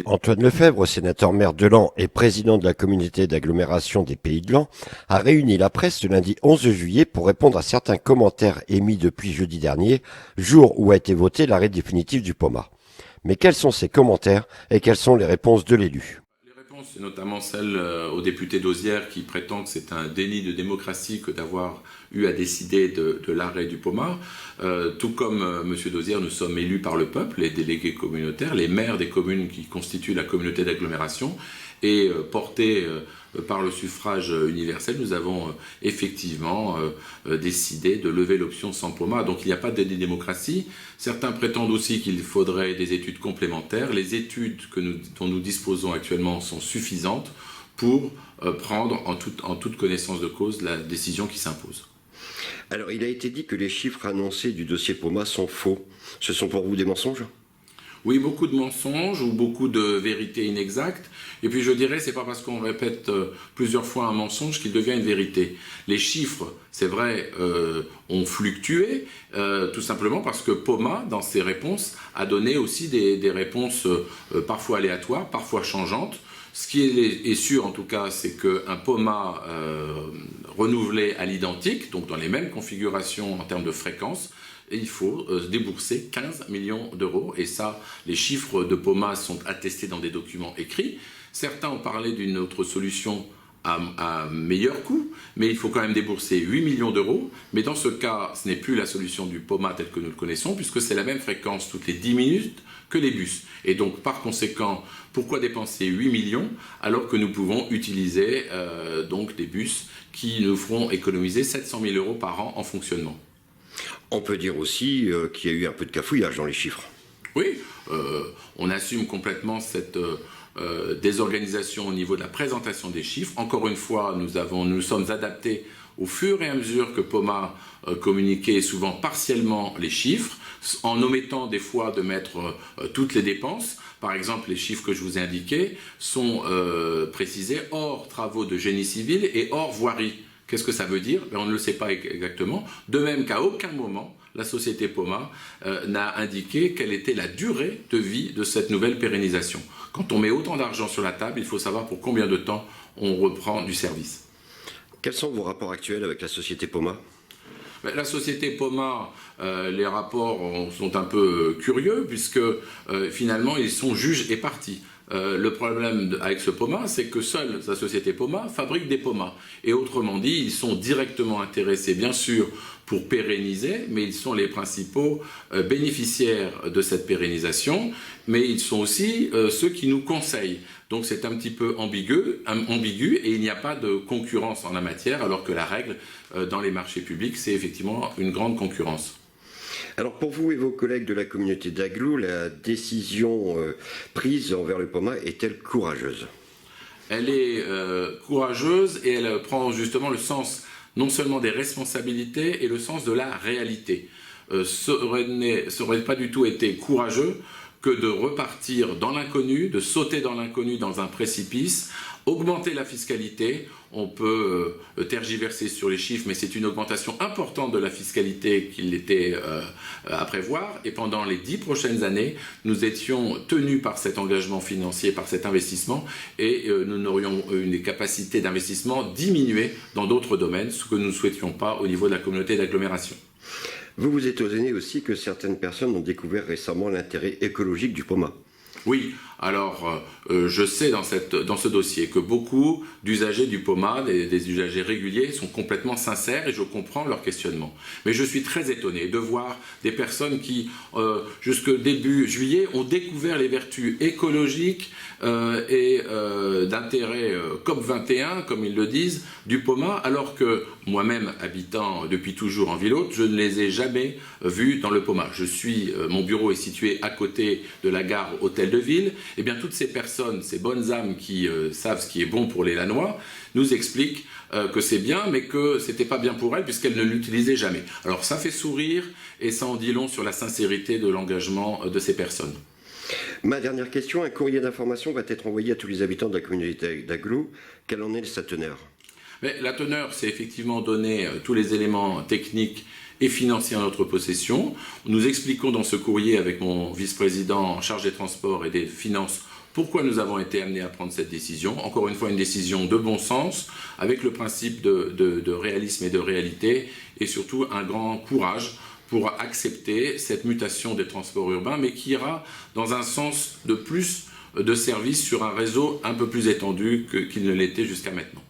Antoine Lefebvre, sénateur-maire de Laon et président de la communauté d'agglomération des Pays de Laon, a réuni la presse le lundi 11 juillet pour répondre à certains commentaires émis depuis jeudi dernier, jour où a été voté l'arrêt définitif du POMA. Mais quels sont ces commentaires et quelles sont les réponses de l'élu? Les réponses, c'est notamment celle au député d'Auzière qui prétend que c'est un déni de démocratie que d'avoir eu à décider de l'arrêt du POMA. Tout comme M. d'Auzière, nous sommes élus par le peuple, les délégués communautaires, les maires des communes qui constituent la communauté d'agglomération, et portés par le suffrage universel, nous avons effectivement décidé de lever l'option sans POMA. Donc il n'y a pas de démocratie. Certains prétendent aussi qu'il faudrait des études complémentaires. Les études dont nous disposons actuellement sont suffisantes pour prendre en toute connaissance de cause la décision qui s'impose. Alors, il a été dit que les chiffres annoncés du dossier POMA sont faux. Ce sont pour vous des mensonges? Oui, beaucoup de mensonges ou beaucoup de vérités inexactes. Et puis je dirais, c'est pas parce qu'on répète plusieurs fois un mensonge qu'il devient une vérité. Les chiffres, c'est vrai, ont fluctué, tout simplement parce que POMA, dans ses réponses, a donné aussi des réponses parfois aléatoires, parfois changeantes. Ce qui est sûr en tout cas, c'est qu'un POMA renouvelé à l'identique, donc dans les mêmes configurations en termes de fréquence, et il faut débourser 15 millions d'euros. Et ça, les chiffres de POMA sont attestés dans des documents écrits. Certains ont parlé d'une autre solution à meilleur coût, mais il faut quand même débourser 8 millions d'euros. Mais dans ce cas, ce n'est plus la solution du POMA tel que nous le connaissons, puisque c'est la même fréquence toutes les 10 minutes que les bus. Et donc, par conséquent, pourquoi dépenser 8 millions alors que nous pouvons utiliser donc des bus qui nous feront économiser 700 000 euros par an en fonctionnement? On peut dire aussi qu'il y a eu un peu de cafouillage dans les chiffres. Oui, on assume complètement cette désorganisation au niveau de la présentation des chiffres. Encore une fois, nous sommes adaptés au fur et à mesure que POMA communiquait souvent partiellement les chiffres, en omettant des fois de mettre toutes les dépenses. Par exemple, les chiffres que je vous ai indiqués sont précisés hors travaux de génie civil et hors voirie. Qu'est-ce que ça veut dire? On ne le sait pas exactement. De même qu'à aucun moment, la société POMA n'a indiqué quelle était la durée de vie de cette nouvelle pérennisation. Quand on met autant d'argent sur la table, il faut savoir pour combien de temps on reprend du service. Quels sont vos rapports actuels avec la société POMA? La société POMA, les rapports sont un peu curieux puisque finalement ils sont juges et parties. Le problème avec ce POMA, c'est que seule sa société POMA fabrique des POMA. Et autrement dit, ils sont directement intéressés, bien sûr, pour pérenniser, mais ils sont les principaux bénéficiaires de cette pérennisation, mais ils sont aussi ceux qui nous conseillent. Donc c'est un petit peu ambigu et il n'y a pas de concurrence en la matière, alors que la règle dans les marchés publics, c'est effectivement une grande concurrence. Alors pour vous et vos collègues de la communauté d'Agglo, la décision prise envers le POMA est-elle courageuse? Elle est courageuse et elle prend justement le sens non seulement des responsabilités et le sens de la réalité. Ça aurait pas du tout été courageux que de repartir dans l'inconnu, de sauter dans l'inconnu dans un précipice, augmenter la fiscalité. On peut tergiverser sur les chiffres, mais c'est une augmentation importante de la fiscalité qu'il était à prévoir. Et pendant les 10 prochaines années, nous étions tenus par cet engagement financier, par cet investissement, et nous n'aurions une capacité d'investissement diminuée dans d'autres domaines, ce que nous ne souhaitions pas au niveau de la communauté d'agglomération. Vous vous étonnez aussi que certaines personnes ont découvert récemment l'intérêt écologique du POMA. Oui, alors je sais dans ce dossier que beaucoup d'usagers du POMA, des usagers réguliers, sont complètement sincères et je comprends leur questionnement. Mais je suis très étonné de voir des personnes qui, jusqu'au début juillet, ont découvert les vertus écologiques et d'intérêt COP21, comme ils le disent, du POMA, alors que moi-même, habitant depuis toujours en ville haute, je ne les ai jamais vus dans le POMA. Mon bureau est situé à côté de la gare Hôtel de Ville. Eh bien, toutes ces personnes, ces bonnes âmes qui savent ce qui est bon pour les Lannois, nous expliquent que c'est bien, mais que c'était pas bien pour elles puisqu'elles ne l'utilisaient jamais. Alors, ça fait sourire et ça en dit long sur la sincérité de l'engagement de ces personnes. Ma dernière question, un courrier d'information va être envoyé à tous les habitants de la communauté d'Agglo. Quelle en est sa teneur? Mais la teneur, c'est effectivement donner tous les éléments techniques et financiers en notre possession. Nous expliquons dans ce courrier avec mon vice-président en charge des transports et des finances pourquoi nous avons été amenés à prendre cette décision. Encore une fois, une décision de bon sens, avec le principe de réalisme et de réalité, et surtout un grand courage pour accepter cette mutation des transports urbains, mais qui ira dans un sens de plus de services sur un réseau un peu plus étendu qu'il ne l'était jusqu'à maintenant.